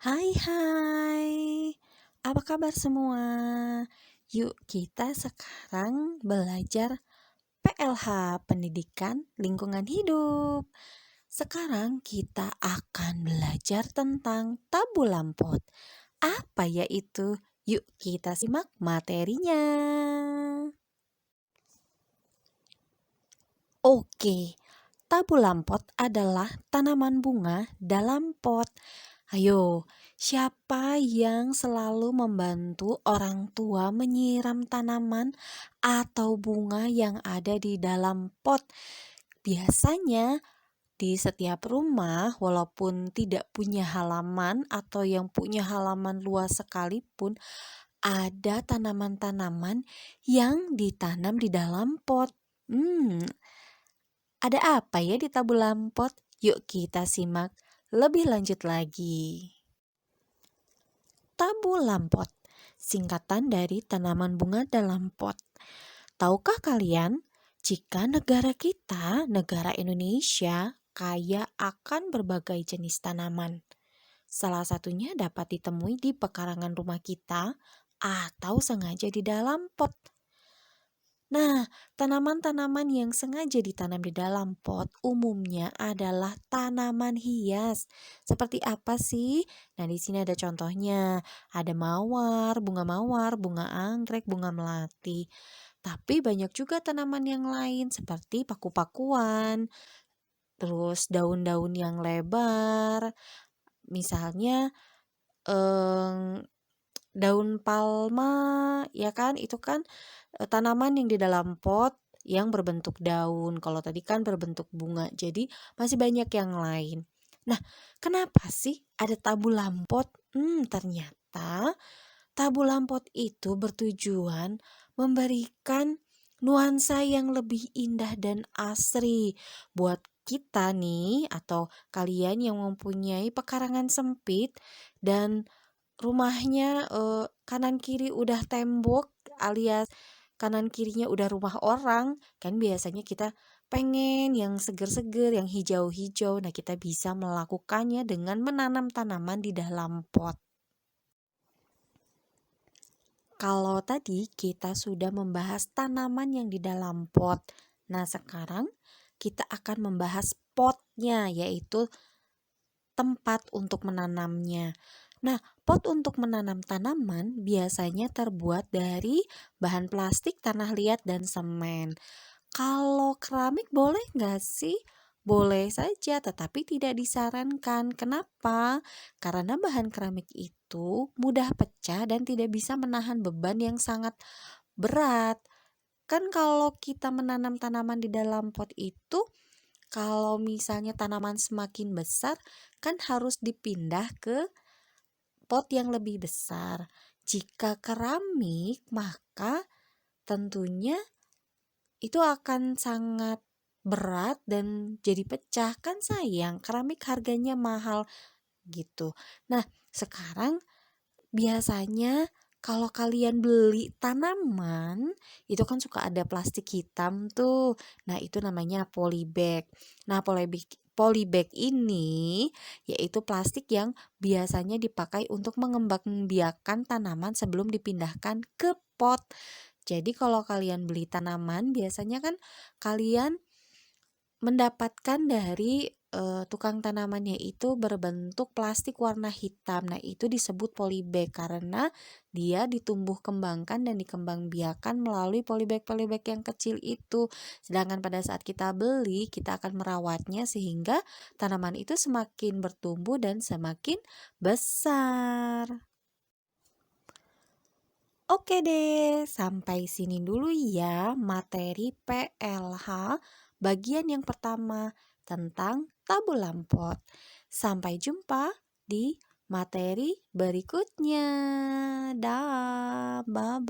Hai hai, apa kabar semua? Yuk kita sekarang belajar PLH, Pendidikan Lingkungan Hidup. Sekarang kita akan belajar tentang tabu lampot. Apa ya itu? Yuk kita simak materinya. Oke, tabu lampot adalah tanaman bunga dalam pot. Ayo, siapa yang selalu membantu orang tua menyiram tanaman atau bunga yang ada di dalam pot? Biasanya di setiap rumah, walaupun tidak punya halaman atau yang punya halaman luas sekalipun, ada tanaman-tanaman yang ditanam di dalam pot. Hmm, ada apa ya di tabu lampot? Yuk kita simak lebih lanjut lagi. Tabu lampot, singkatan dari tanaman bunga dalam pot. Tahukah kalian, jika negara kita, negara Indonesia, kaya akan berbagai jenis tanaman. Salah satunya dapat ditemui di pekarangan rumah kita atau sengaja di dalam pot. Nah, tanaman-tanaman yang sengaja ditanam di dalam pot umumnya adalah tanaman hias. Seperti apa sih? Nah, di sini ada contohnya. Ada mawar, bunga anggrek, bunga melati. Tapi banyak juga tanaman yang lain seperti paku-pakuan, terus daun-daun yang lebar. Misalnya daun palma, ya kan? Itu kan tanaman yang di dalam pot yang berbentuk daun. Kalau tadi kan berbentuk bunga. Jadi masih banyak yang lain. Nah, kenapa sih ada tabu lampot? Ternyata tabu lampot itu bertujuan memberikan nuansa yang lebih indah dan asri buat kita nih atau kalian yang mempunyai pekarangan sempit dan rumahnya, kanan kiri udah tembok alias kanan kirinya udah rumah orang, kan biasanya kita pengen yang seger-seger, yang hijau-hijau. Nah, kita bisa melakukannya dengan menanam tanaman di dalam pot. Kalau tadi kita sudah membahas tanaman yang di dalam pot. Nah, sekarang kita akan membahas potnya, yaitu tempat untuk menanamnya. Nah, pot untuk menanam tanaman biasanya terbuat dari bahan plastik, tanah liat, dan semen. Kalau keramik boleh nggak sih? Boleh saja, tetapi tidak disarankan. Kenapa? Karena bahan keramik itu mudah pecah dan tidak bisa menahan beban yang sangat berat. Kan kalau kita menanam tanaman di dalam pot itu, kalau misalnya tanaman semakin besar, kan harus dipindah ke pot yang lebih besar. Jika keramik, maka tentunya itu akan sangat berat dan jadi pecah. Kan sayang, keramik harganya mahal gitu. Nah, sekarang biasanya kalau kalian beli tanaman, itu kan suka ada plastik hitam tuh. Nah, itu namanya polybag. Nah, polybag ini yaitu plastik yang biasanya dipakai untuk mengembangbiakan tanaman sebelum dipindahkan ke pot. Jadi kalau kalian beli tanaman, biasanya kan kalian mendapatkan dari tukang tanamannya itu berbentuk plastik warna hitam. Nah, itu disebut polybag karena dia ditumbuh kembangkan dan dikembangbiakan melalui polybag-polybag yang kecil itu. Sedangkan pada saat kita beli, kita akan merawatnya sehingga tanaman itu semakin bertumbuh dan semakin besar. Oke deh, sampai sini dulu ya materi PLH bagian yang pertama tentang tabu lampot. Sampai jumpa di materi berikutnya. Dah, bye-bye.